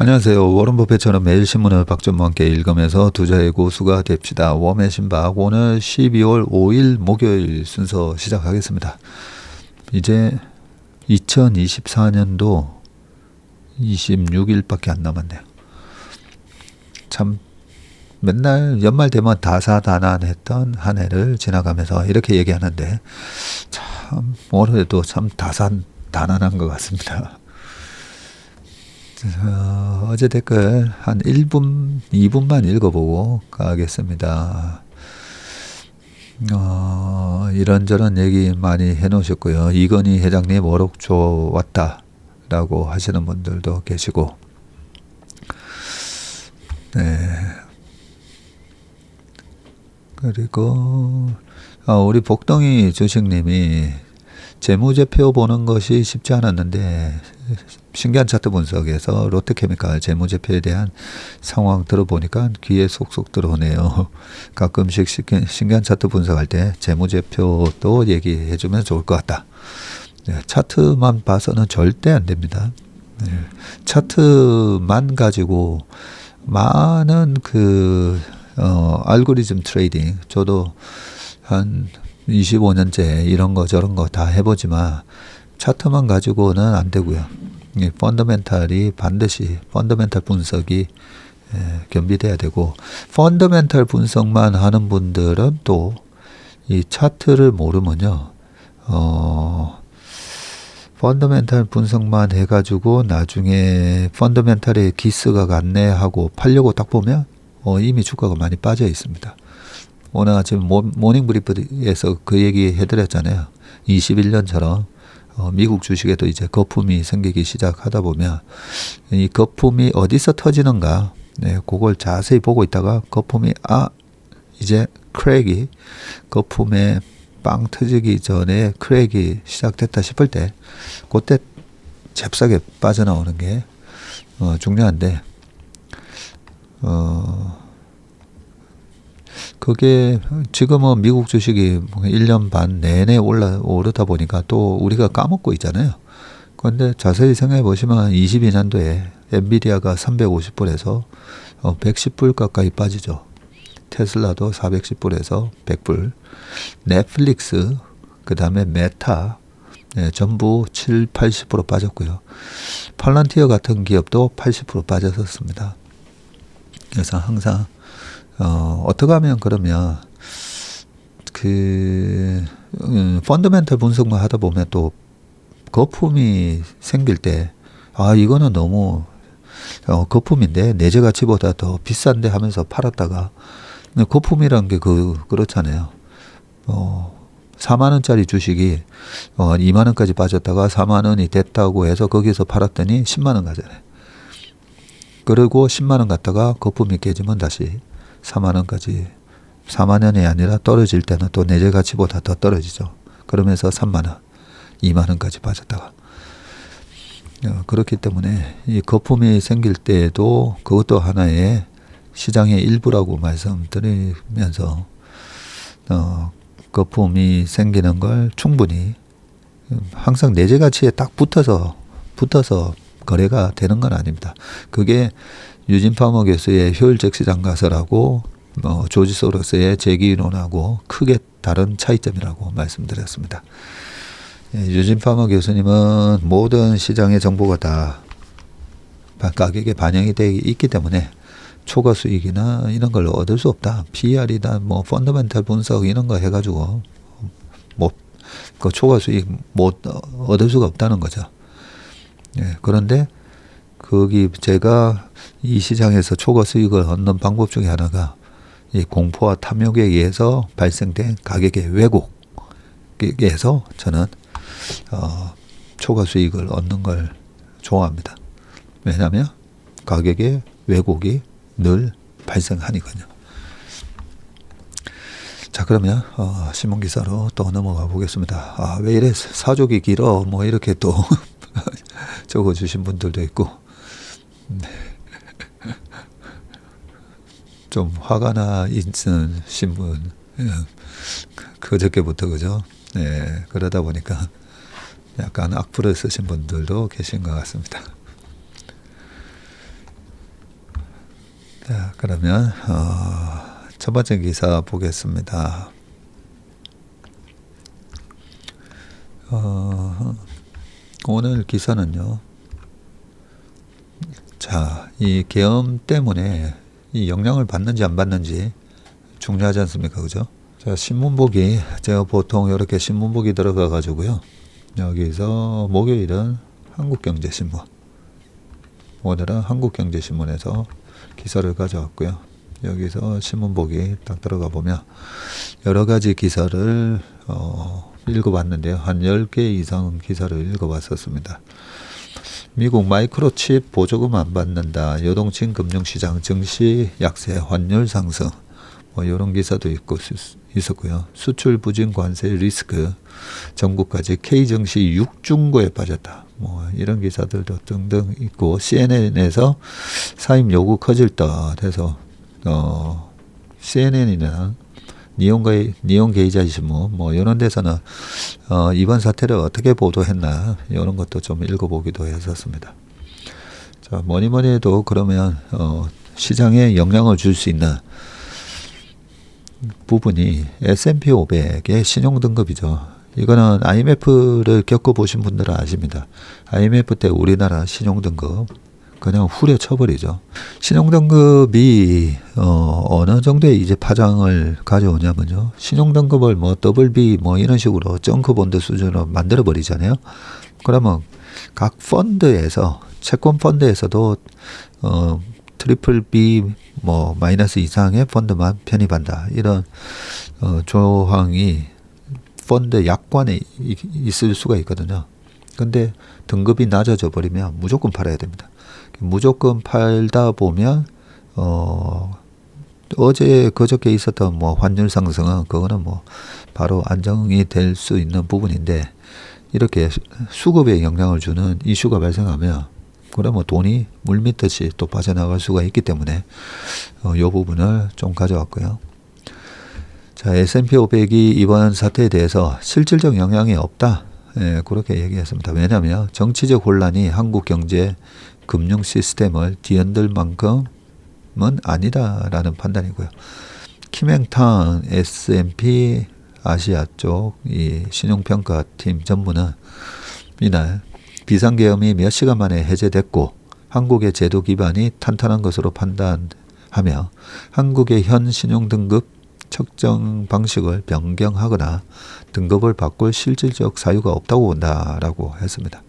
안녕하세요. 워런 버핏처럼 매일 신문을 박전무와 함께 읽으면서 투자의 고수가 됩시다. 웜의 신박 오늘 12월 5일 목요일 순서 시작하겠습니다. 이제 2024년도 26일밖에 안 남았네요. 참 맨날 연말 되면 다사다난했던 한 해를 지나가면서 이렇게 얘기하는데 참 올해도 참 다사다난한 것 같습니다. 어제 댓글 한 1분, 2분만 읽어보고 가겠습니다. 이런저런 얘기 많이 해놓으셨고요. 이건희 회장님 월옥 좋았다 라고 하시는 분들도 계시고, 네. 그리고 우리 복덩이 주식님이 재무제표 보는 것이 쉽지 않았는데 신기한 차트 분석에서 롯데케미칼 재무제표에 대한 상황 들어보니까 귀에 쏙쏙 들어오네요. 가끔씩 신기한 차트 분석할 때 재무제표도 얘기해주면 좋을 것 같다. 네, 차트만 봐서는 절대 안 됩니다. 네, 차트만 가지고 많은 알고리즘 트레이딩, 저도 한 25년째 이런 거 저런 거 다 해보지만 차트만 가지고는 안 되고요. 펀더멘탈이 반드시 펀더멘탈 분석이 겸비돼야 되고, 펀더멘탈 분석만 하는 분들은 또 이 차트를 모르면요, 펀더멘탈 분석만 해가지고 나중에 펀더멘탈의 기스가 갔네 하고 팔려고 딱 보면 이미 주가가 많이 빠져 있습니다. 오늘 아침 모닝 브리프에서 그 얘기 해드렸잖아요. 21년처럼 미국 주식에도 이제 거품이 생기기 시작하다 보면 이 거품이 어디서 터지는가, 네, 그걸 자세히 보고 있다가 거품이 이제 크랙이, 거품에 빵 터지기 전에 크랙이 시작됐다 싶을 때 그때 잽싸게 빠져나오는 게 중요한데, 그게 지금은 미국 주식이 1년 반 내내 오르다 보니까 또 우리가 까먹고 있잖아요. 그런데 자세히 생각해 보시면 22년도에 엔비디아가 350불에서 110불 가까이 빠지죠. 테슬라도 410불에서 100불, 넷플릭스, 그 다음에 메타, 네, 전부 7, 80% 빠졌고요. 팔란티어 같은 기업도 80% 빠졌었습니다. 그래서 항상 어떻게 하면 그러면 펀더멘탈 분석만 하다 보면 또 거품이 생길 때 이거는 너무 거품인데 내재 가치보다 더 비싼데 하면서 팔았다가, 거품이란 게 그렇잖아요. 4만 원짜리 주식이 2만 원까지 빠졌다가 4만 원이 됐다고 해서 거기서 팔았더니 10만 원 가잖아요. 그리고 10만 원 갔다가 거품이 깨지면 다시 4만 원까지, 4만 원이 아니라 떨어질 때는 또 내재 가치보다 더 떨어지죠. 그러면서 3만 원, 2만 원까지 빠졌다가. 그렇기 때문에 이 거품이 생길 때에도 그것도 하나의 시장의 일부라고 말씀드리면서 거품이 생기는 걸 충분히 항상 내재 가치에 딱 붙어서 거래가 되는 건 아닙니다. 그게 유진 파머 교수의 효율적 시장 가설하고 조지 소로스의 재기이론하고 크게 다른 차이점이라고 말씀드렸습니다. 유진 파머 교수님은 모든 시장의 정보가 다 가격에 반영이 되어 있기 때문에 초과 수익이나 이런 걸 얻을 수 없다. PR이다, 펀더멘탈 분석 이런 거 해가지고 그 초과 수익 못 얻을 수가 없다는 거죠. 그런데 거기 제가 이 시장에서 초과 수익을 얻는 방법 중에 하나가 이 공포와 탐욕에 의해서 발생된 가격의 왜곡에서 저는 초과 수익을 얻는 걸 좋아합니다. 왜냐하면 가격의 왜곡이 늘 발생하니까요. 자, 그러면 신문 기사로 또 넘어가 보겠습니다. 왜 이래 사족이 길어? 이렇게 또 적어주신 분들도 있고, 좀 화가 나 있는 신문, 그저께부터 그죠? 네, 그러다 보니까 약간 악플을 쓰신 분들도 계신 것 같습니다. 자, 그러면 첫 번째 기사 보겠습니다. 오늘 기사는요. 자, 이 계엄 때문에 이 영향을 받는지 안 받는지 중요하지 않습니까? 그죠? 자, 신문보기, 제가 보통 이렇게 신문보기 들어가 가지고요. 여기서 목요일은 한국경제신문, 오늘은 한국경제신문에서 기사를 가져왔고요. 여기서 신문보기 딱 들어가 보면 여러 가지 기사를 읽어봤는데요. 한 10개 이상 기사를 읽어봤었습니다. 미국 마이크로칩 보조금 안 받는다. 요동친 금융시장 증시 약세, 환율 상승. 뭐 이런 기사도 있었고요. 수출 부진 관세 리스크, 전국까지 K증시 6중고에 빠졌다. 뭐 이런 기사들도 등등 있고, CNN에서 사임 요구 커질 듯 해서 CNN이나 니온게이자 신문 뭐 이런 데서는 이번 사태를 어떻게 보도했나 이런 것도 좀 읽어보기도 했었습니다. 자, 뭐니 해도 그러면 시장에 영향을 줄 수 있는 부분이 S&P 500의 신용등급이죠. 이거는 IMF를 겪어보신 분들은 아십니다. IMF 때 우리나라 신용등급 그냥 후려쳐버리죠. 신용등급이 어느 정도의 이제 파장을 가져오냐면요. 신용등급을 뭐 BB 뭐 이런 식으로 정크본드 수준으로 만들어버리잖아요. 그러면 각 펀드에서, 채권 펀드에서도 트리플 B 뭐 마이너스 이상의 펀드만 편입한다. 이런 조항이 펀드 약관에 있을 수가 있거든요. 근데 등급이 낮아져 버리면 무조건 팔아야 됩니다. 무조건 팔다 보면 어제 그저께 있었던 뭐 환율 상승은 그거는 뭐 바로 안정이 될 수 있는 부분인데, 이렇게 수급에 영향을 주는 이슈가 발생하면 그러면 돈이 물밀듯이 또 빠져나갈 수가 있기 때문에 이 부분을 좀 가져왔고요. 자, S&P 500이 이번 사태에 대해서 실질적 영향이 없다. 예, 그렇게 얘기했습니다. 왜냐하면 정치적 혼란이 한국 경제 금융 시스템을 뒤흔들 만큼은 아니다라는 판단이고요. 김행탄 S&P 아시아 쪽 이 신용평가팀 전무는 이날 비상계엄이 몇 시간 만에 해제됐고 한국의 제도 기반이 탄탄한 것으로 판단하며 한국의 현 신용등급 측정 방식을 변경하거나 등급을 바꿀 실질적 사유가 없다고 본다라고 했습니다.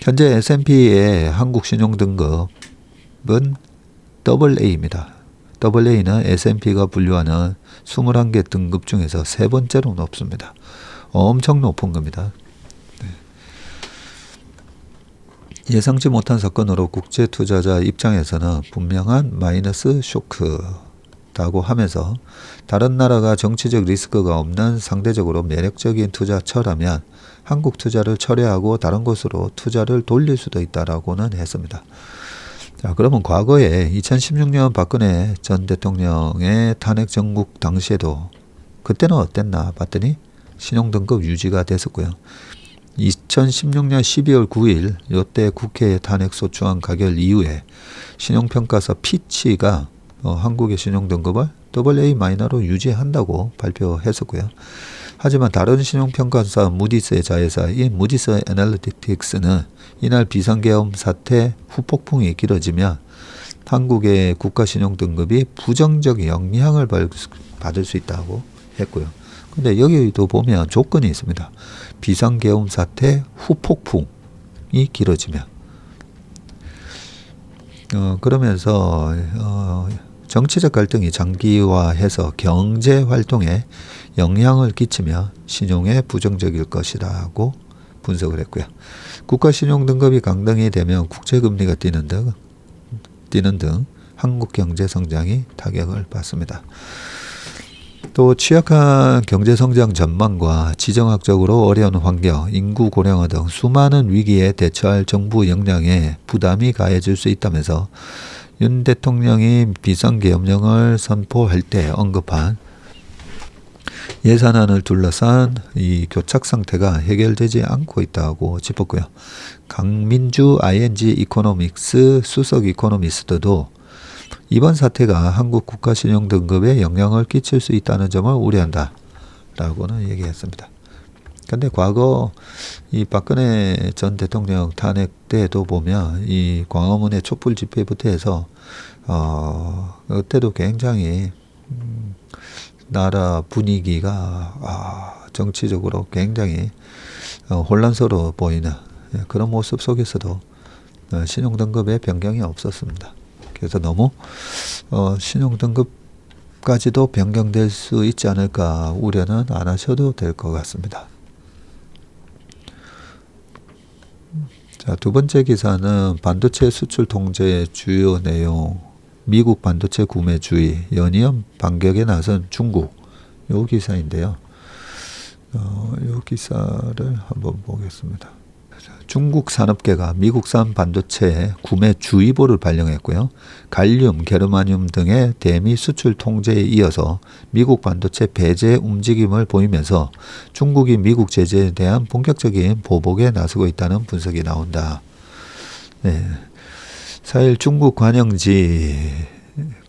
현재 S&P의 한국 신용등급은 AA입니다. AA는 S&P가 분류하는 21개 등급 중에서 세 번째로 높습니다. 엄청 높은 겁니다. 예상치 못한 사건으로 국제 투자자 입장에서는 분명한 마이너스 쇼크라고 하면서, 다른 나라가 정치적 리스크가 없는 상대적으로 매력적인 투자처라면 한국 투자를 철회하고 다른 곳으로 투자를 돌릴 수도 있다라고는 했습니다. 자, 그러면 과거에 2016년 박근혜 전 대통령의 탄핵 정국 당시에도 그때는 어땠나 봤더니 신용등급 유지가 됐었고요. 2016년 12월 9일 이때 국회에 탄핵소추안 가결 이후에 신용평가사 피치가 한국의 신용등급을 AA-로 유지한다고 발표했었고요. 하지만 다른 신용평가사 무디스의 자회사인 무디스 애널리틱스는 이날 비상계엄 사태 후폭풍이 길어지면 한국의 국가신용등급이 부정적 영향을 받을 수 있다고 했고요. 근데 여기도 보면 조건이 있습니다. 비상계엄 사태 후폭풍이 길어지면 그러면서 정치적 갈등이 장기화해서 경제 활동에 영향을 끼치며 신용에 부정적일 것이라고 분석을 했고요. 국가신용등급이 강등이 되면 국채금리가 뛰는 등 한국 경제 성장이 타격을 받습니다. 또 취약한 경제성장 전망과 지정학적으로 어려운 환경, 인구 고령화 등 수많은 위기에 대처할 정부 역량에 부담이 가해질 수 있다면서 윤 대통령이 비상계엄령을 선포할 때 언급한 예산안을 둘러싼 이 교착 상태가 해결되지 않고 있다고 짚었고요. 강민주 ING 이코노믹스 수석 이코노미스트도 이번 사태가 한국 국가신용 등급에 영향을 끼칠 수 있다는 점을 우려한다 라고는 얘기했습니다. 근데 과거 이 박근혜 전 대통령 탄핵 때도 보면 이 광화문의 촛불 집회부터 해서 그때도 굉장히 나라 분위기가 정치적으로 굉장히 혼란스러워 보이는 그런 모습 속에서도 신용등급의 변경이 없었습니다. 그래서 너무 신용등급까지도 변경될 수 있지 않을까 우려는 안 하셔도 될 것 같습니다. 자, 두 번째 기사는 반도체 수출 통제의 주요 내용, 미국 반도체 구매 주의, 연이은 반격에 나선 중국. 요 기사인데요. 요 기사를 한번 보겠습니다. 중국 산업계가 미국산 반도체 구매 주의보를 발령했고요. 갈륨, 게르마늄 등의 대미 수출 통제에 이어서 미국 반도체 배제 움직임을 보이면서 중국이 미국 제재에 대한 본격적인 보복에 나서고 있다는 분석이 나온다. 네. 4일 중국 관영지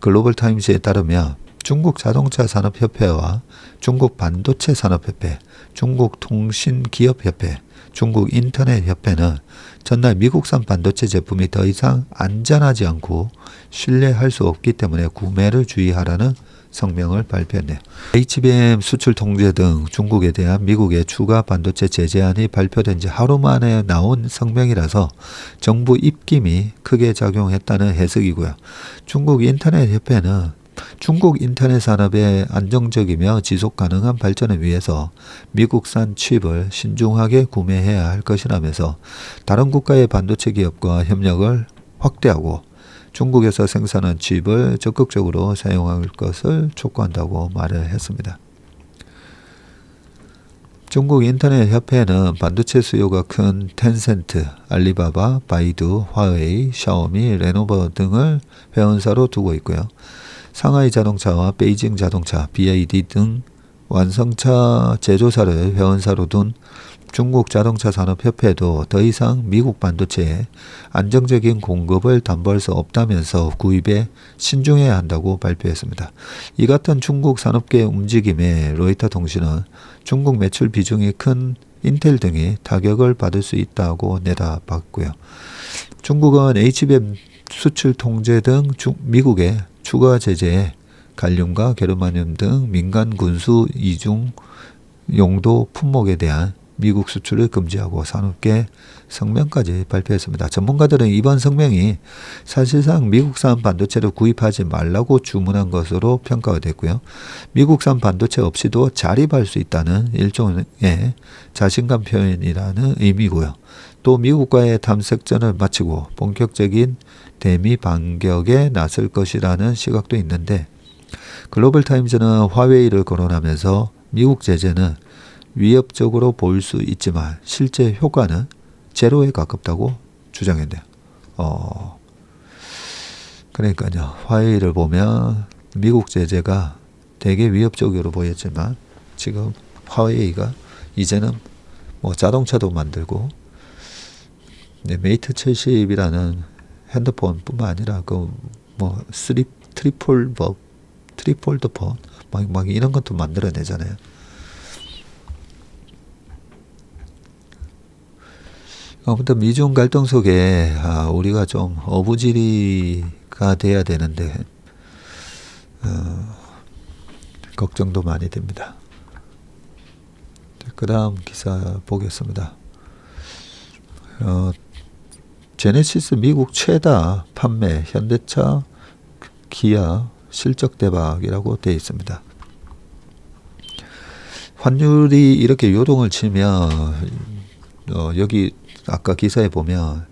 글로벌타임스에 따르면 중국 자동차 산업협회와 중국 반도체 산업협회, 중국 통신기업협회, 중국 인터넷협회는 전날 미국산 반도체 제품이 더 이상 안전하지 않고 신뢰할 수 없기 때문에 구매를 주의하라는 성명을 발표했네요. HBM 수출 통제 등 중국에 대한 미국의 추가 반도체 제재안이 발표된 지 하루 만에 나온 성명이라서 정부 입김이 크게 작용했다는 해석이고요. 중국 인터넷협회는 중국 인터넷 산업의 안정적이며 지속 가능한 발전을 위해서 미국산 칩을 신중하게 구매해야 할 것이라면서 다른 국가의 반도체 기업과 협력을 확대하고 중국에서 생산한 칩을 적극적으로 사용할 것을 촉구한다고 말을 했습니다. 중국 인터넷 협회는 반도체 수요가 큰 텐센트, 알리바바, 바이두, 화웨이, 샤오미, 레노버 등을 회원사로 두고 있고요. 상하이 자동차와 베이징 자동차, BYD 등 완성차 제조사를 회원사로 둔 중국 자동차 산업협회도 더 이상 미국 반도체에 안정적인 공급을 담보할 수 없다면서 구입에 신중해야 한다고 발표했습니다. 이 같은 중국 산업계 움직임에 로이터 통신은 중국 매출 비중이 큰 인텔 등이 타격을 받을 수 있다고 내다봤고요. 중국은 HBM 수출 통제 등 미국의 추가 제재에 갈륨과 게르마늄 등 민간 군수 이중 용도 품목에 대한 미국 수출을 금지하고 산업계 성명까지 발표했습니다. 전문가들은 이번 성명이 사실상 미국산 반도체를 구입하지 말라고 주문한 것으로 평가가 됐고요. 미국산 반도체 없이도 자립할 수 있다는 일종의 자신감 표현이라는 의미고요. 또 미국과의 탐색전을 마치고 본격적인 대미 반격에 나설 것이라는 시각도 있는데 글로벌타임즈는 화웨이를 거론하면서 미국 제재는 위협적으로 보일 수 있지만 실제 효과는 제로에 가깝다고 주장했네요. 그러니까요. 화웨이를 보면 미국 제재가 되게 위협적으로 보였지만 지금 화웨이가 이제는 뭐 자동차도 만들고 메이트 70이라는 핸드폰뿐만 아니라 그 뭐 트리폴드 폰 막 이런 것도 만들어내잖아요. 아무튼 미중 갈등 속에 우리가 좀 어부지리가 돼야 되는데 걱정도 많이 됩니다. 그 다음 기사 보겠습니다. 제네시스 미국 최다 판매, 현대차, 기아 실적 대박이라고 되어 있습니다. 환율이 이렇게 요동을 치면 여기 아까 기사에 보면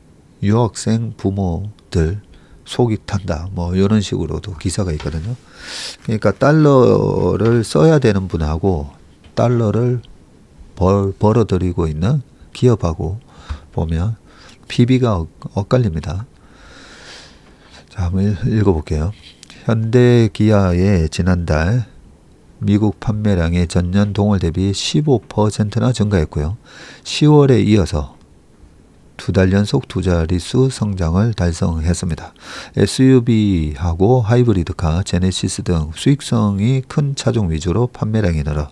유학생 부모들 속이 탄다 뭐 이런 식으로도 기사가 있거든요. 그러니까 달러를 써야 되는 분하고 달러를 벌어들이고 있는 기업하고 보면 PB가 엇갈립니다. 자, 한번 읽어볼게요. 현대 기아의 지난달 미국 판매량이 전년 동월 대비 15%나 증가했고요. 10월에 이어서 2달 연속 두 자릿수 성장을 달성했습니다. SUV하고 하이브리드카, 제네시스 등 수익성이 큰 차종 위주로 판매량이 늘어.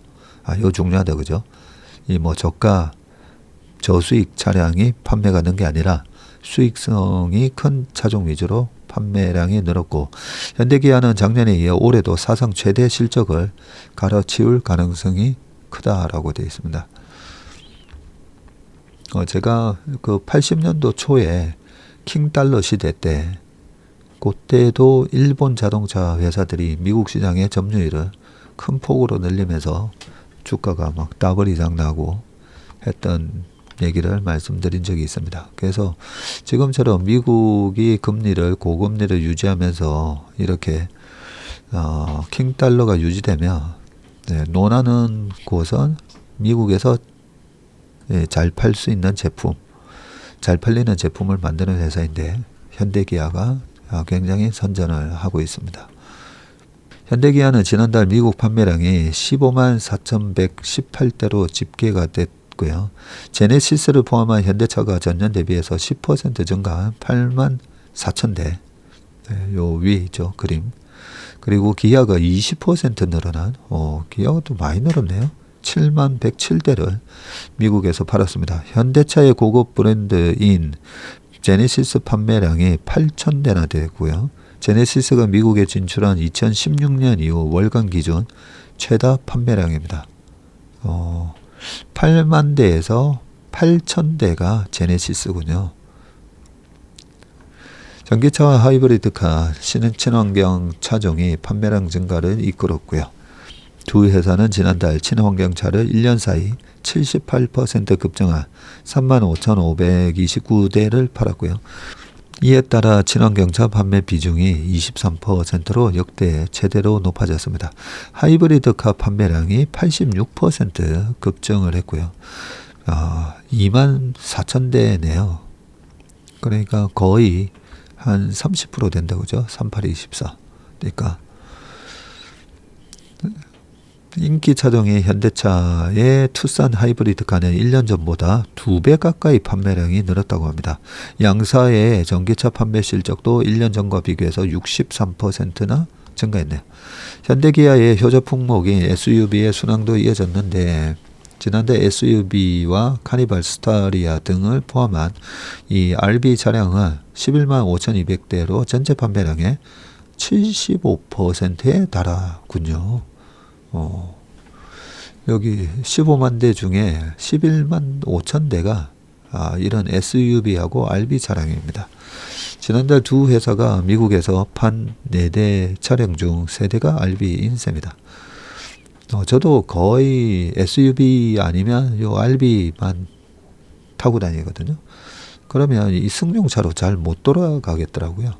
이거 중요하다, 그죠? 이 뭐 저가, 저수익 차량이 판매가 는 게 아니라 수익성이 큰 차종 위주로 판매량이 늘었고, 현대기아는 작년에 이어 올해도 사상 최대 실적을 갈아치울 가능성이 크다라고 되어 있습니다. 제가 그 80년도 초에 킹달러 시대 때, 그때도 일본 자동차 회사들이 미국 시장의 점유율을 큰 폭으로 늘리면서 주가가 막 더블 이상 나고 했던 얘기를 말씀드린 적이 있습니다. 그래서 지금처럼 미국이 금리를 고금리를 유지하면서 이렇게 킹달러가 유지되면 논하는 곳은 미국에서 잘 팔 수 있는 제품, 잘 팔리는 제품을 만드는 회사인데 현대기아가 굉장히 선전을 하고 있습니다. 현대기아는 지난달 미국 판매량이 15만 4,118대로 집계가 됐고요. 제네시스를 포함한 현대차가 전년 대비해서 10% 증가한 8만 4,000대, 요 위에 있죠, 그림. 그리고 기아가 20% 늘어난, 기아가 또 많이 늘었네요. 7만 107대를 미국에서 팔았습니다. 현대차의 고급 브랜드인 제네시스 판매량이 8,000대나 되고요. 제네시스가 미국에 진출한 2016년 이후 월간 기준 최다 판매량입니다. 8만 대에서 8,000대가 제네시스군요. 전기차와 하이브리드카, 친환경 차종이 판매량 증가를 이끌었고요. 두 회사는 지난달 친환경차를 1년 사이 78% 급증한 35,529대를 팔았고요. 이에 따라 친환경차 판매 비중이 23%로 역대 최대로 높아졌습니다. 하이브리드카 판매량이 86% 급증을 했고요. 2만 4,000대네요. 그러니까 거의 한 30% 된다고 그죠? 3824. 그러니까 인기 차종의 현대차의 투싼 하이브리드카는 1년 전보다 2배 가까이 판매량이 늘었다고 합니다. 양사의 전기차 판매 실적도 1년 전과 비교해서 63%나 증가했네요. 현대기아의 효자 품목인 SUV의 순항도 이어졌는데 지난달 SUV와 카니발 스타리아 등을 포함한 이 RB 차량은 11만 5,200대로 전체 판매량의 75%에 달하군요. 여기 15만 대 중에 11만 5천 대가 이런 SUV하고 RB 차량입니다. 지난달 두 회사가 미국에서 판 4대 차량 중 3대가 RB인 셈이다. 저도 거의 SUV 아니면 요 RB만 타고 다니거든요. 그러면 이 승용차로 잘 못 돌아가겠더라고요.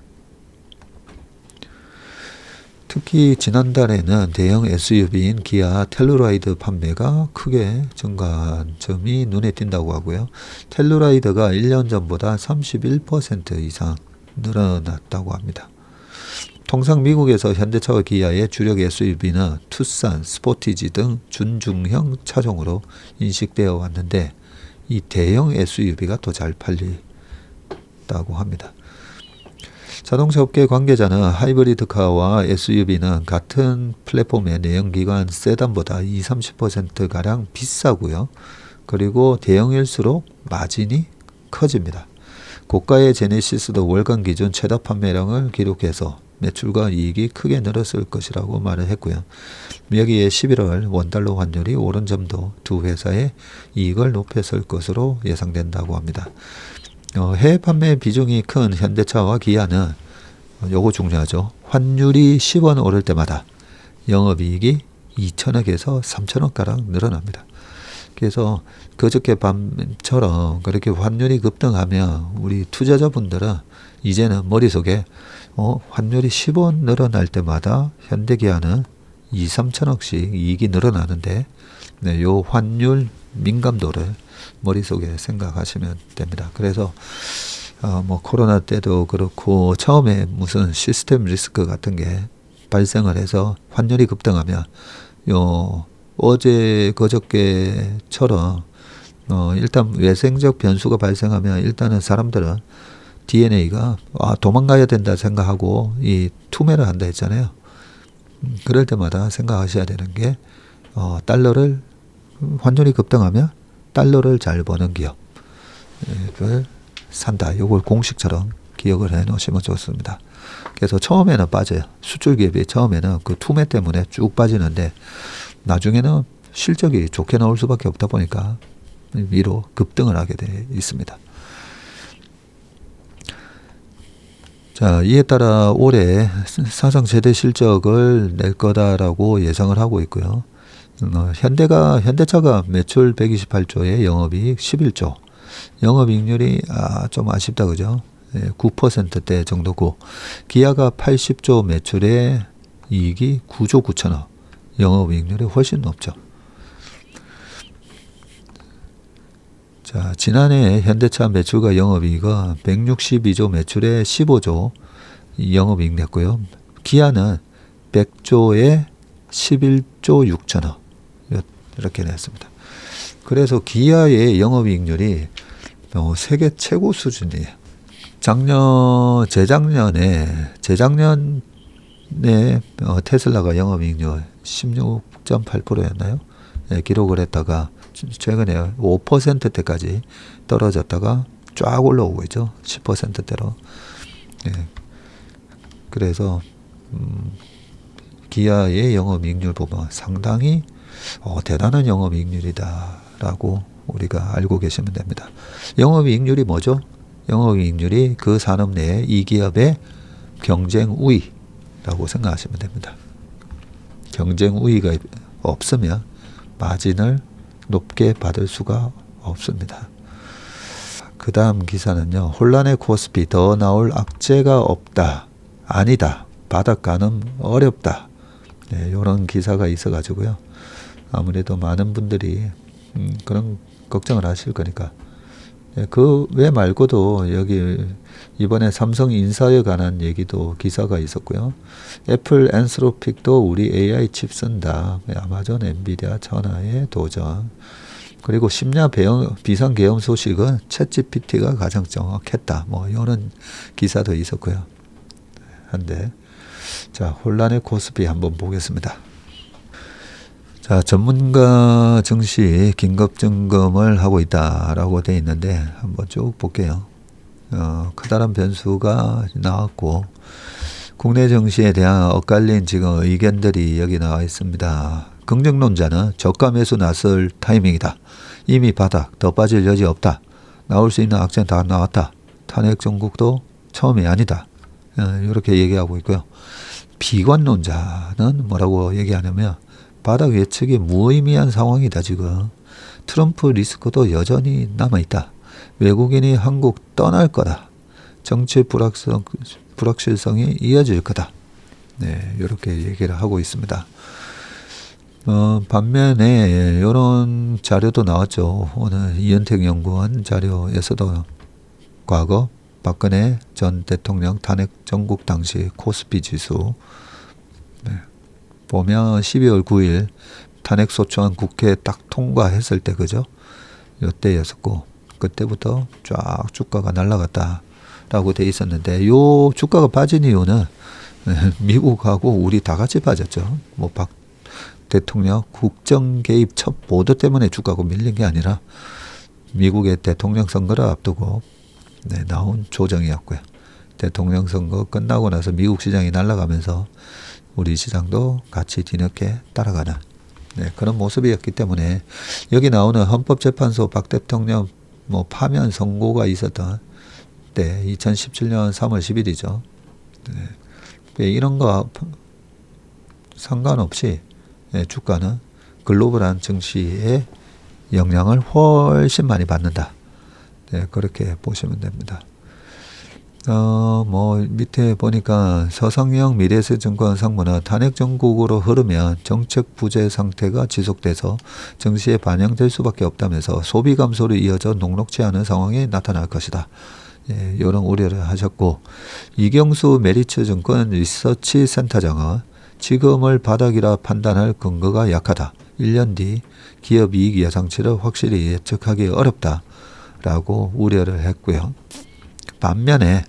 특히 지난달에는 대형 SUV인 기아 텔루라이드 판매가 크게 증가한 점이 눈에 띈다고 하고요. 텔루라이드가 1년 전보다 31% 이상 늘어났다고 합니다. 통상 미국에서 현대차와 기아의 주력 SUV는 투싼, 스포티지 등 준중형 차종으로 인식되어 왔는데 이 대형 SUV가 더 잘 팔린다고 합니다. 자동차 업계 관계자는 하이브리드카와 SUV는 같은 플랫폼의 내연기관 세단보다 20-30%가량 비싸고요. 그리고 대형일수록 마진이 커집니다. 고가의 제네시스도 월간 기준 최다 판매량을 기록해서 매출과 이익이 크게 늘었을 것이라고 말을 했고요. 여기에 11월 원달러 환율이 오른 점도 두 회사의 이익을 높였을 것으로 예상된다고 합니다. 해외 판매 비중이 큰 현대차와 기아는 요거 중요하죠. 환율이 10원 오를 때마다 영업이익이 2천억에서 3천억가량 늘어납니다. 그래서 그저께 밤처럼 그렇게 환율이 급등하면 우리 투자자분들은 이제는 머릿속에 환율이 10원 늘어날 때마다 현대기아는 2, 3천억씩 이익이 늘어나는데 요 환율 민감도를 머릿속에 생각하시면 됩니다. 그래서 코로나 때도 그렇고 처음에 무슨 시스템 리스크 같은 게 발생을 해서 환율이 급등하면 어제 그저께처럼 일단 외생적 변수가 발생하면 일단은 사람들은 DNA가 도망가야 된다 생각하고 이 투매를 한다 했잖아요. 그럴 때마다 생각하셔야 되는 게 달러를 환율이 급등하면 달러를 잘 버는 기업을 산다. 이걸 공식처럼 기억을 해 놓으시면 좋습니다. 그래서 처음에는 빠져요. 수출 기업이 처음에는 그 투매 때문에 쭉 빠지는데 나중에는 실적이 좋게 나올 수밖에 없다 보니까 위로 급등을 하게 돼 있습니다. 자, 이에 따라 올해 사상 최대 실적을 낼 거다라고 예상을 하고 있고요. 현대차가 매출 128조에 영업이익 11조. 영업이익률이 좀 아쉽다 그죠? 9%대 정도고, 기아가 80조 매출에 이익이 9조 9천억. 영업이익률이 훨씬 높죠. 자, 지난해 현대차 매출과 영업이익은 162조 매출에 15조 영업이익 냈고요. 기아는 100조에 11조 6천억 이렇게 냈습니다. 그래서 기아의 영업이익률이 세계 최고 수준이에요. 재작년에 테슬라가 영업이익률 16.8%였나요? 기록을 했다가 최근에 5%대까지 떨어졌다가 쫙 올라오고 있죠. 10%대로. 그래서 기아의 영업이익률 보면 상당히 대단한 영업이익률이다라고 우리가 알고 계시면 됩니다. 영업이익률이 뭐죠? 영업이익률이 그 산업 내에 이 기업의 경쟁 우위라고 생각하시면 됩니다. 경쟁 우위가 없으면 마진을 높게 받을 수가 없습니다. 그 다음 기사는요. 혼란의 코스피 더 나올 악재가 없다. 아니다. 바닷가는 어렵다. 이런 기사가 있어가지고요. 아무래도 많은 분들이 그런 걱정을 하실 거니까. 그 외 말고도 여기 이번에 삼성 인사에 관한 얘기도 기사가 있었고요. 애플 엔스로픽도 우리 AI 칩 쓴다. 아마존 엔비디아 전화의 도전. 그리고 심야 비상계엄 소식은 챗GPT가 가장 정확했다. 이런 기사도 있었고요. 한데 자, 혼란의 코스피 한번 보겠습니다. 자, 전문가 증시 긴급 점검을 하고 있다라고 되어 있는데 한번 쭉 볼게요. 커다란 변수가 나왔고 국내 증시에 대한 엇갈린 지금 의견들이 여기 나와 있습니다. 긍정론자는 저가 매수 나설 타이밍이다. 이미 바닥, 더 빠질 여지 없다. 나올 수 있는 악재는 다 나왔다. 탄핵 정국도 처음이 아니다. 이렇게 얘기하고 있고요. 비관론자는 뭐라고 얘기하냐면 바닥 예측이 무의미한 상황이다 지금. 트럼프 리스크도 여전히 남아있다. 외국인이 한국 떠날 거다. 정치 불확실성이 이어질 거다. 이렇게 얘기를 하고 있습니다. 반면에 이런 자료도 나왔죠. 오늘 이현택 연구원 자료에서도 과거 박근혜 전 대통령 탄핵 전국 당시 코스피 지수 보면 12월 9일 탄핵 소추안 국회 딱 통과했을 때 그죠? 이때였었고 그때부터 쫙 주가가 날아갔다라고 돼 있었는데 요 주가가 빠진 이유는 미국하고 우리 다 같이 빠졌죠. 박 대통령 국정 개입 첫 보도 때문에 주가가 밀린 게 아니라 미국의 대통령 선거를 앞두고 나온 조정이었고요. 대통령 선거 끝나고 나서 미국 시장이 날아가면서 우리 시장도 같이 뒤늦게 따라가는 그런 모습이었기 때문에 여기 나오는 헌법재판소 박 대통령 파면 선고가 있었던 때 2017년 3월 10일이죠. 이런 거 상관없이 주가는 글로벌한 증시에 영향을 훨씬 많이 받는다. 그렇게 보시면 됩니다. 밑에 보니까 서상영 미래에셋증권 상무는 탄핵 정국으로 흐르면 정책 부재 상태가 지속돼서 증시에 반영될 수밖에 없다면서 소비 감소로 이어져 녹록지 않은 상황이 나타날 것이다. 이런 우려를 하셨고 이경수 메리츠 증권 리서치 센터장은 지금을 바닥이라 판단할 근거가 약하다. 1년 뒤 기업 이익 예상치를 확실히 예측하기 어렵다라고 우려를 했고요. 반면에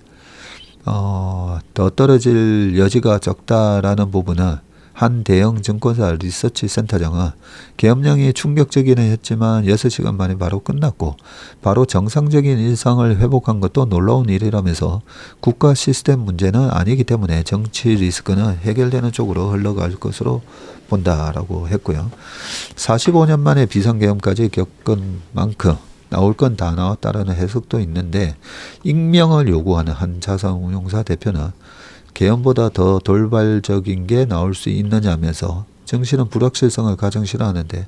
더 떨어질 여지가 적다라는 부분은 한 대형 증권사 리서치 센터장은 계엄령이 충격적이긴 했지만 6시간 만에 바로 끝났고 바로 정상적인 일상을 회복한 것도 놀라운 일이라면서 국가 시스템 문제는 아니기 때문에 정치 리스크는 해결되는 쪽으로 흘러갈 것으로 본다라고 했고요. 45년 만에 비상계엄까지 겪은 만큼 나올 건 다 나왔다라는 해석도 있는데 익명을 요구하는 한 자산운용사 대표는 계엄보다 더 돌발적인 게 나올 수 있느냐면서 정신은 불확실성을 가장 싫어하는데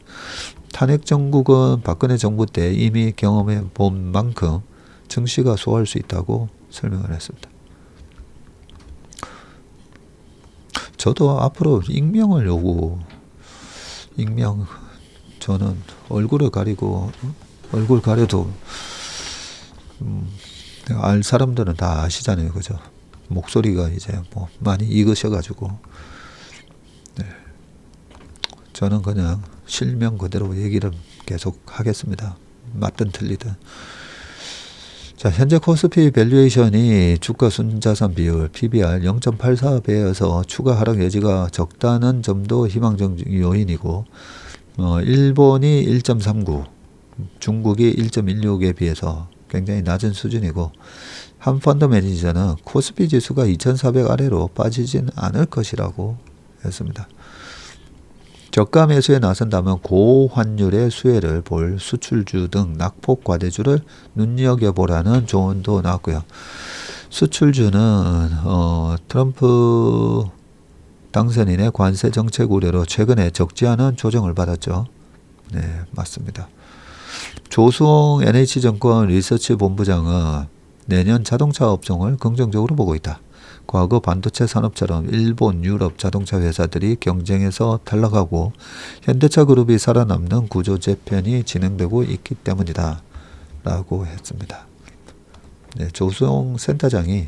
탄핵 정국은 박근혜 정부 때 이미 경험해 본 만큼 정시가 소화할 수 있다고 설명을 했습니다. 저도 앞으로 익명 저는 얼굴을 가리고 얼굴 가려도 알 사람들은 다 아시잖아요, 그죠? 목소리가 이제 뭐 많이 익으셔가지고 저는 그냥 실명 그대로 얘기를 계속 하겠습니다. 맞든 틀리든. 자, 현재 코스피 밸류에이션이 주가 순자산 비율 PBR 0.84배여서 추가 하락 여지가 적다는 점도 희망적 요인이고 일본이 1.39, 중국이 1.16에 비해서 굉장히 낮은 수준이고 한 펀드 매니저는 코스피 지수가 2400 아래로 빠지진 않을 것이라고 했습니다. 저가 매수에 나선다면 고환율의 수혜를 볼 수출주 등 낙폭 과대주를 눈여겨보라는 조언도 나왔고요. 수출주는 트럼프 당선인의 관세 정책 우려로 최근에 적지 않은 조정을 받았죠. 네, 맞습니다. 조수홍 NH증권 리서치 본부장은 내년 자동차 업종을 긍정적으로 보고 있다. 과거 반도체 산업처럼 일본, 유럽 자동차 회사들이 경쟁에서 탈락하고 현대차 그룹이 살아남는 구조 재편이 진행되고 있기 때문이다. 라고 했습니다. 네, 조수홍 센터장이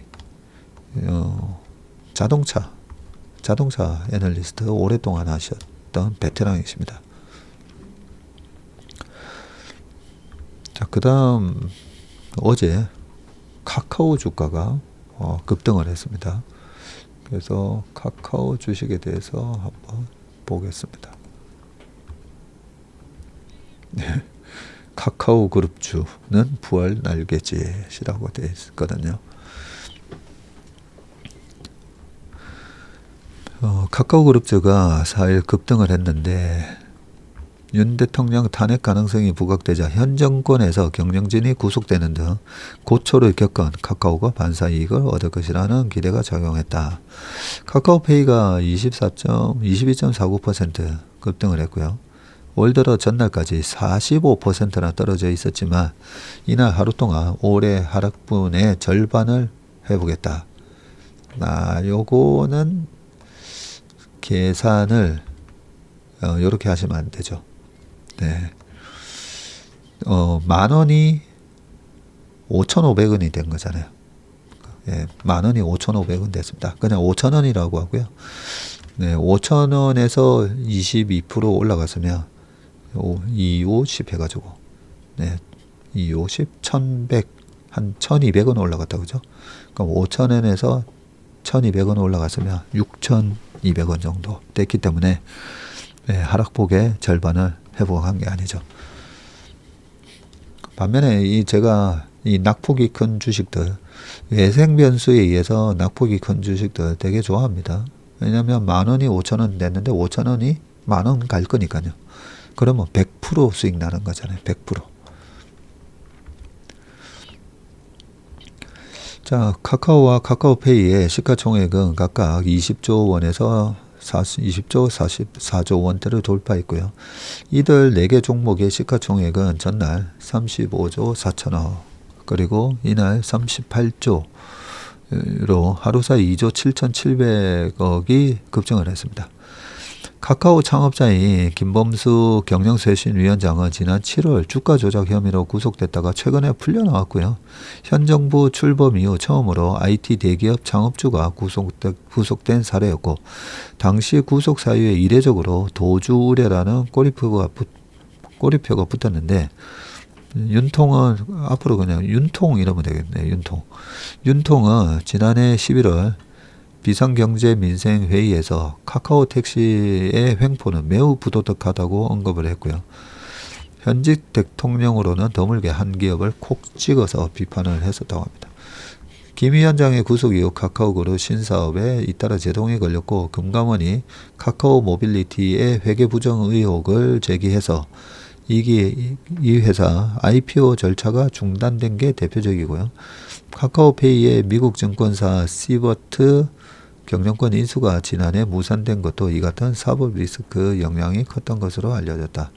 자동차 애널리스트 오랫동안 하셨던 베테랑이십니다. 자, 그 다음 어제 카카오 주가가 급등을 했습니다. 그래서 카카오 주식에 대해서 한번 보겠습니다. 네. 카카오 그룹주는 부활 날개짓이라고 되어 있거든요. 카카오 그룹주가 4일 급등을 했는데 윤 대통령 탄핵 가능성이 부각되자 현 정권에서 경영진이 구속되는 등 고초를 겪은 카카오가 반사이익을 얻을 것이라는 기대가 작용했다. 카카오페이가 22.49% 급등을 했고요. 올 들어 전날까지 45%나 떨어져 있었지만 이날 하루 동안 올해 하락분의 절반을 회복했다. 요거는 계산을 이렇게 하시면 안 되죠. 네. 만원이 5,500원이 된 거잖아요. 예, 만원이 5,500원 됐습니다. 그냥 5,000원이라고 하고요. 네, 5,000원에서 22% 올라갔으면 250 해가지고 네, 250, 1,100, 한 1,200원 올라갔다 그죠? 그럼 5,000원에서 1,200원 올라갔으면 6,200원 정도 됐기 때문에 네, 하락폭의 절반을 회복한 게 아니죠. 반면에 제가 이 낙폭이 큰 주식들, 외생 변수에 의해서 낙폭이 큰 주식들 되게 좋아합니다. 왜냐하면 만원이 5,000원 됐는데 5,000원이 만원 갈 거니까요. 그러면 100% 수익 나는 거잖아요. 100%. 자, 카카오와 카카오페이의 시가총액은 각각 20조 원에서 20조 44조 원대를 돌파했고요. 이들 4개 종목의 시가총액은 전날 35조 4천억 그리고 이날 38조로 하루 사이 2조 7,700억이 급증을 했습니다. 카카오 창업자인 김범수 경영쇄신위원장은 지난 7월 주가 조작 혐의로 구속됐다가 최근에 풀려나왔고요. 현 정부 출범 이후 처음으로 IT 대기업 창업주가 구속된 사례였고, 당시 구속 사유에 이례적으로 도주 우려라는 꼬리표가 붙었는데, 윤통은 앞으로 그냥 윤통 이러면 되겠네. 윤통은 지난해 11월 비상경제민생회의에서 카카오 택시의 횡포는 매우 부도덕하다고 언급을 했고요. 현직 대통령으로는 드물게 한 기업을 콕 찍어서 비판을 했었다고 합니다. 김 위원장의 구속 이후 카카오그룹 신사업에 잇따라 제동이 걸렸고, 금감원이 카카오 모빌리티의 회계 부정 의혹을 제기해서 이 회사 IPO 절차가 중단된 게 대표적이고요. 카카오페이의 미국 증권사 시버트 경영권 인수가 지난해 무산된 것도 이 같은 사법 리스크 영향이 컸던 것으로 알려졌다.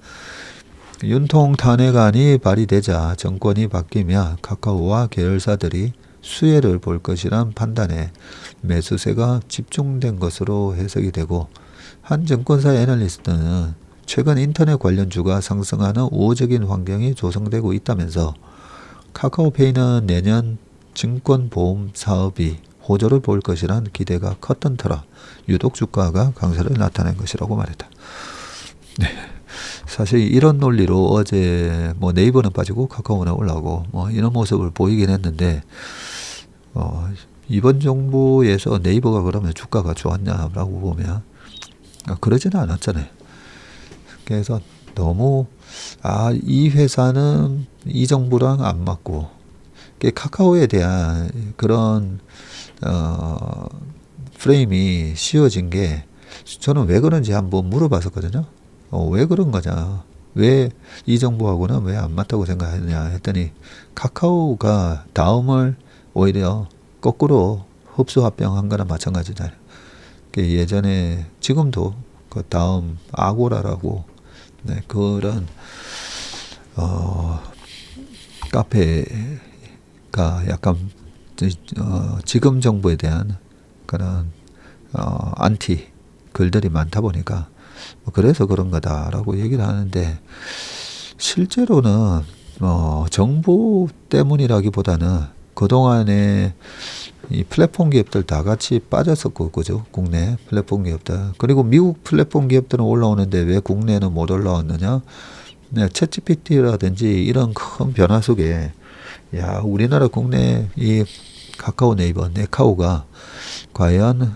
윤통 탄핵안이 발의되자 정권이 바뀌면 카카오와 계열사들이 수혜를 볼 것이란 판단에 매수세가 집중된 것으로 해석이 되고, 한 증권사 애널리스트는 최근 인터넷 관련주가 상승하는 우호적인 환경이 조성되고 있다면서 카카오페이는 내년 증권보험 사업이 호조를 볼 것이란 기대가 컸던 터라 유독 주가가 강세를 나타낸 것이라고 말했다. 네. 사실 이런 논리로 어제 뭐 네이버는 빠지고 카카오는 올라오고 뭐 이런 모습을 보이긴 했는데, 이번 정부에서 네이버가 그러면 주가가 좋았냐라고 보면 그러지는 않았잖아요. 그래서 너무 이 회사는 이 정부랑 안 맞고, 카카오에 대한 그런 프레임이 씌워진 게 저는 왜 그런지 한번 물어봤었거든요. 왜 그런 거냐, 왜 이 정부하고는 왜 안 맞다고 생각하느냐 했더니, 카카오가 다음을 오히려 거꾸로 흡수합병한 거나 마찬가지잖아요. 예전에 지금도 그 다음 아고라라고 그런 카페가 약간 지금 정부에 대한 그런 안티 글들이 많다 보니까 그래서 그런 거다라고 얘기를 하는데, 실제로는 정부 때문이라기보다는 그동안에 이 플랫폼 기업들 다 같이 빠졌었고, 그죠? 국내 플랫폼 기업들. 그리고 미국 플랫폼 기업들은 올라오는데 왜 국내는 못 올라왔느냐? 챗GPT라든지 이런 큰 변화 속에, 우리나라 국내 이 카카오 네이버, 네카오가 과연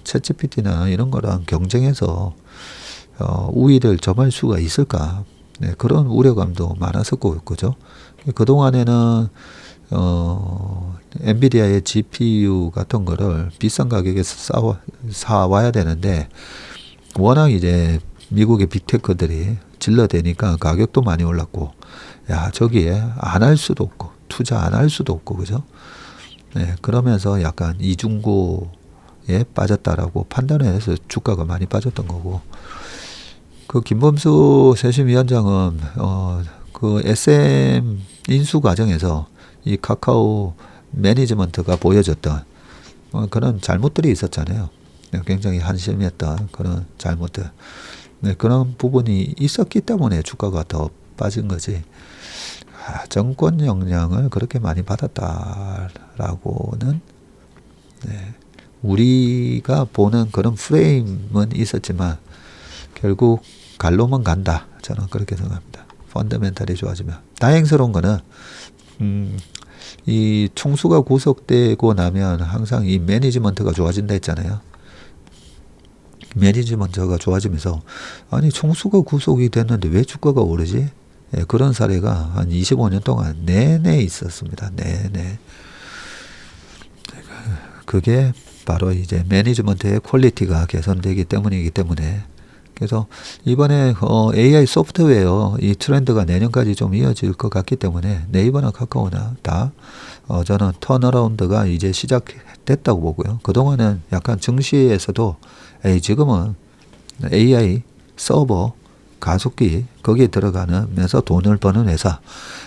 챗GPT나 이런 거랑 경쟁해서 우위를 점할 수가 있을까? 그런 우려감도 많았었고, 그죠? 그동안에는 엔비디아의 GPU 같은 거를 비싼 가격에 사와야 되는데, 워낙 이제 미국의 빅테크들이 질러대니까 가격도 많이 올랐고, 저기에 안 할 수도 없고, 투자 안 할 수도 없고, 그죠? 그러면서 약간 이중고에 빠졌다라고 판단을 해서 주가가 많이 빠졌던 거고, 그 김범수 쇄신위원장은 그 SM 인수 과정에서 이 카카오 매니지먼트가 보여줬던 그런 잘못들이 있었잖아요. 굉장히 한심했던 그런 잘못들. 그런 부분이 있었기 때문에 주가가 더 빠진 거지. 정권 영향을 그렇게 많이 받았다라고는 우리가 보는 그런 프레임은 있었지만 결국 갈로만 간다. 저는 그렇게 생각합니다. 펀더멘탈이 좋아지면. 다행스러운 거는 이 총수가 구속되고 나면 항상 이 매니지먼트가 좋아진다 했잖아요. 매니지먼트가 좋아지면서 아니 총수가 구속이 됐는데 왜 주가가 오르지? 그런 사례가 한 25년 동안 내내 있었습니다. 내내. 그게 바로 이제 매니지먼트의 퀄리티가 개선되기 때문이기 때문에, 그래서 이번에 AI 소프트웨어 이 트렌드가 내년까지 좀 이어질 것 같기 때문에 네이버나 카카오나 다 저는 턴어라운드가 이제 시작됐다고 보고요. 그동안은 약간 증시에서도 지금은 AI 서버 가속기 거기에 들어가면서 돈을 버는 회사,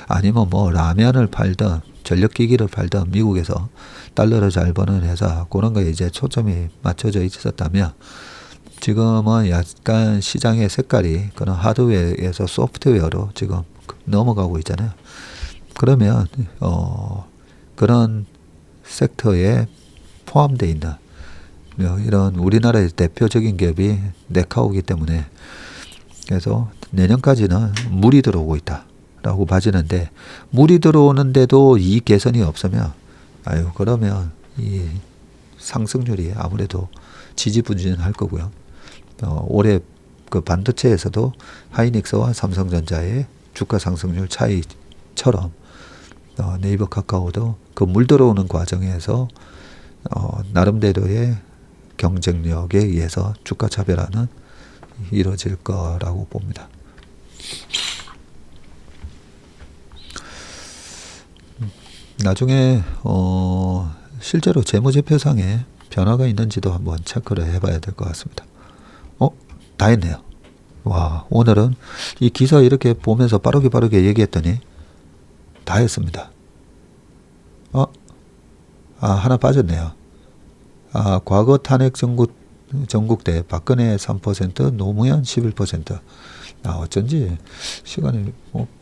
아니면 뭐 라면을 팔던 전력기기를 팔던 미국에서 달러를 잘 버는 회사, 그런 거에 이제 초점이 맞춰져 있었다면, 지금은 약간 시장의 색깔이 그런 하드웨어에서 소프트웨어로 지금 넘어가고 있잖아요. 그러면 그런 섹터에 포함되어 있는 이런 우리나라의 대표적인 기업이 네카오기 때문에, 그래서 내년까지는 물이 들어오고 있다라고 봐지는데, 물이 들어오는데도 이익 개선이 없으면 그러면 이 상승률이 아무래도 지지부진할 거고요. 올해 그 반도체에서도 하이닉스와 삼성전자의 주가 상승률 차이처럼 네이버 카카오도 그 물 들어오는 과정에서 나름대로의 경쟁력에 의해서 주가 차별화는 이루어질 거라고 봅니다. 나중에 실제로 재무제표상에 변화가 있는지도 한번 체크를 해봐야 될 것 같습니다. 다 했네요. 와, 오늘은 이 기사 이렇게 보면서 빠르게 얘기했더니 다 했습니다. 하나 빠졌네요. 과거 탄핵 전국대 박근혜 3%, 노무현 11%. 어쩐지 시간이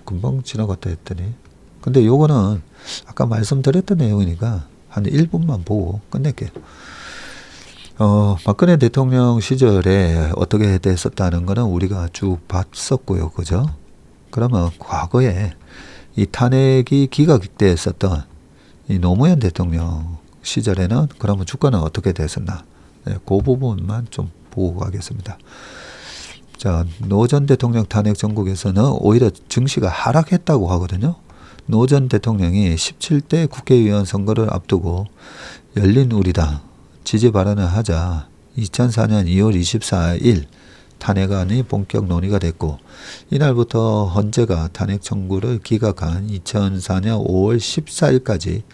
금방 지나갔다 했더니. 근데 요거는 아까 말씀드렸던 내용이니까 한 1분만 보고 끝낼게요. 박근혜 대통령 시절에 어떻게 됐었다는 거는 우리가 쭉 봤었고요. 그죠? 그러면 과거에 이 탄핵이 기각됐었던 이 노무현 대통령 시절에는 그러면 주가는 어떻게 됐었나? 그 부분만 좀 보고 가겠습니다. 자, 노 전 대통령 탄핵 전국에서는 오히려 증시가 하락했다고 하거든요. 노 전 대통령이 17대 국회의원 선거를 앞두고 열린우리당 지지 발언을 하자 2004년 2월 24일 탄핵안이 본격 논의가 됐고, 이날부터 헌재가 탄핵 청구를 기각한 2004년 5월 14일까지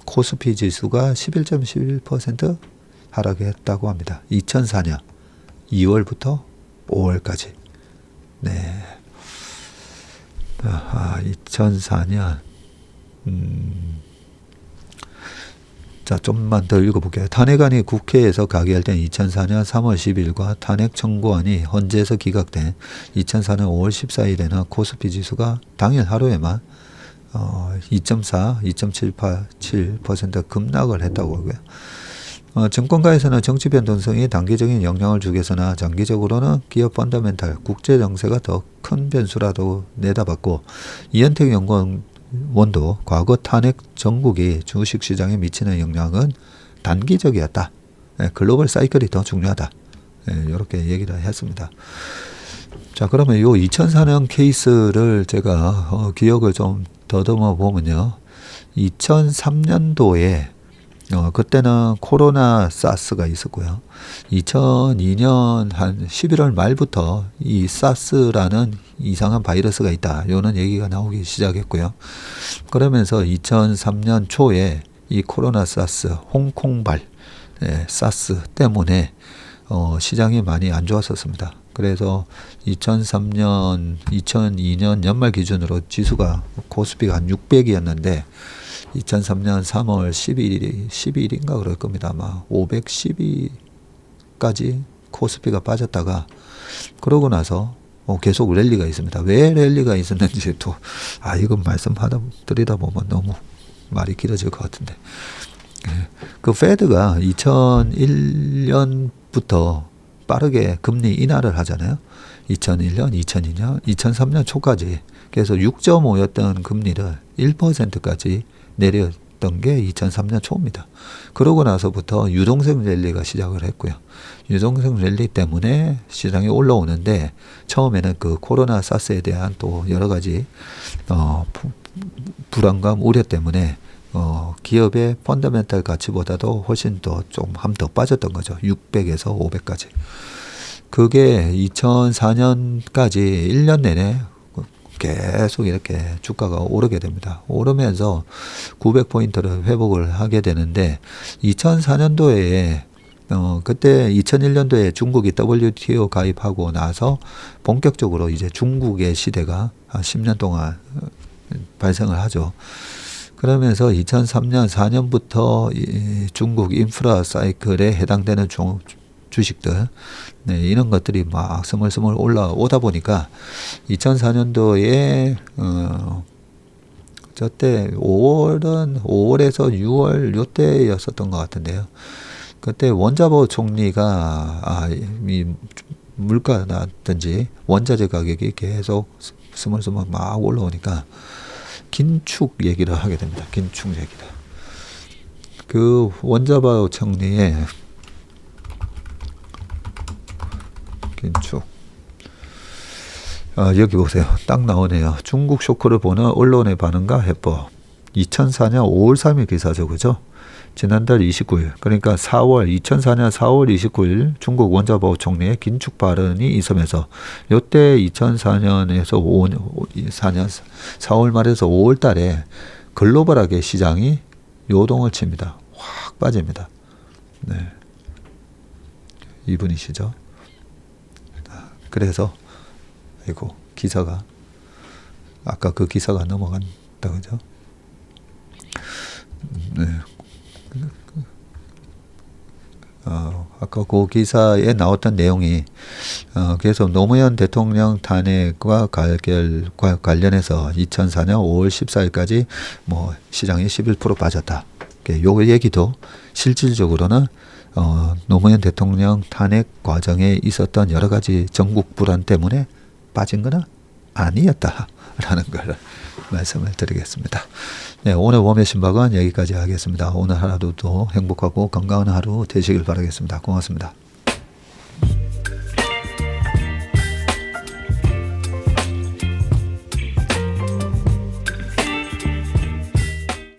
코스피 지수가 11.11% 하락했다고 합니다. 2004년 2월부터 5월까지. 네. 2004년. 자, 좀만 더 읽어볼게요. 탄핵안이 국회에서 가결된 2004년 3월 10일과 탄핵 청구안이 헌재에서 기각된 2004년 5월 14일에는 코스피 지수가 당일 하루에만 2.4, 2.787% 급락을 했다고 하고요. 증권가에서는 정치 변동성이 단기적인 영향을 주겠으나 장기적으로는 기업 펀더멘탈, 국제 정세가 더 큰 변수라도 내다봤고, 이현택 연구원도 과거 탄핵 전국이 주식시장에 미치는 영향은 단기적이었다. 글로벌 사이클이 더 중요하다. 이렇게 얘기를 했습니다. 자, 그러면 요 2004년 케이스를 제가 기억을 좀 더듬어 보면요. 2003년도에 그때는 코로나 사스가 있었고요. 2002년 한 11월 말부터 이 사스라는 이상한 바이러스가 있다, 요는 얘기가 나오기 시작했고요. 그러면서 2003년 초에 이 코로나 사스, 홍콩발 사스 때문에 시장이 많이 안 좋았었습니다. 그래서 2003년, 2002년 연말 기준으로 지수가 코스피가 한 600이었는데 2003년 3월 12일인가 그럴 겁니다. 아마 512까지 코스피가 빠졌다가, 그러고 나서 계속 랠리가 있습니다. 왜 랠리가 있었는지 또 이건 말씀드리다 보면 너무 말이 길어질 것 같은데, 그 페드가 2001년부터 빠르게 금리 인하를 하잖아요. 2001년, 2002년, 2003년 초까지 그래서 6.5였던 금리를 1%까지 내렸던 게 2003년 초입니다. 그러고 나서부터 유동성 랠리가 시작을 했고요. 유동성 랠리 때문에 시장이 올라오는데, 처음에는 그 코로나 사스에 대한 또 여러 가지 불안감, 우려 때문에 기업의 펀더멘탈 가치보다도 훨씬 더 좀 한 더 빠졌던 거죠. 600에서 500까지. 그게 2004년까지 1년 내내 계속 이렇게 주가가 오르게 됩니다. 오르면서 900포인트를 회복을 하게 되는데, 2004년도에 그때 2001년도에 중국이 WTO 가입하고 나서 본격적으로 이제 중국의 시대가 한 10년 동안 발생을 하죠. 그러면서 2003년, 4년부터 이 중국 인프라 사이클에 해당되는 주식들. 네, 이런 것들이 막 스멀스멀 올라오다 보니까 2004년도에 저때 5월에서 6월 요때였었던 것 같은데요. 그때 원자보 총리가 이 물가라든지 원자재 가격이 계속 스멀스멀 막 올라오니까 긴축 얘기를 하게 됩니다. 긴축 얘기를. 그 원자보 총리의 긴축. 여기 보세요. 딱 나오네요. 중국 쇼크를 보는 언론의 반응과 해법. 2004년 5월 3일 기사죠. 그죠? 지난달 29일, 그러니까 2004년 4월 29일 중국 원자보 총리의 긴축 발언이 있으면서 이때 2004년에서 4년 4월 말에서 5월 달에 글로벌하게 시장이 요동을 칩니다. 확 빠집니다. 네. 이분이시죠. 그래서 아이고 기사가 아까 그 기사가 넘어간다 그죠? 네. 아까 그 기사에 나왔던 내용이 그래서 노무현 대통령 탄핵과 관련해서 2004년 5월 14일까지 뭐 시장이 11% 빠졌다. 요 얘기도 실질적으로는 노무현 대통령 탄핵 과정에 있었던 여러 가지 전국 불안 때문에 빠진 것은 아니었다라는 걸 말씀을 드리겠습니다. 네, 오늘 웜의 신박은 여기까지 하겠습니다. 오늘 하루도 행복하고 건강한 하루 되시길 바라겠습니다. 고맙습니다.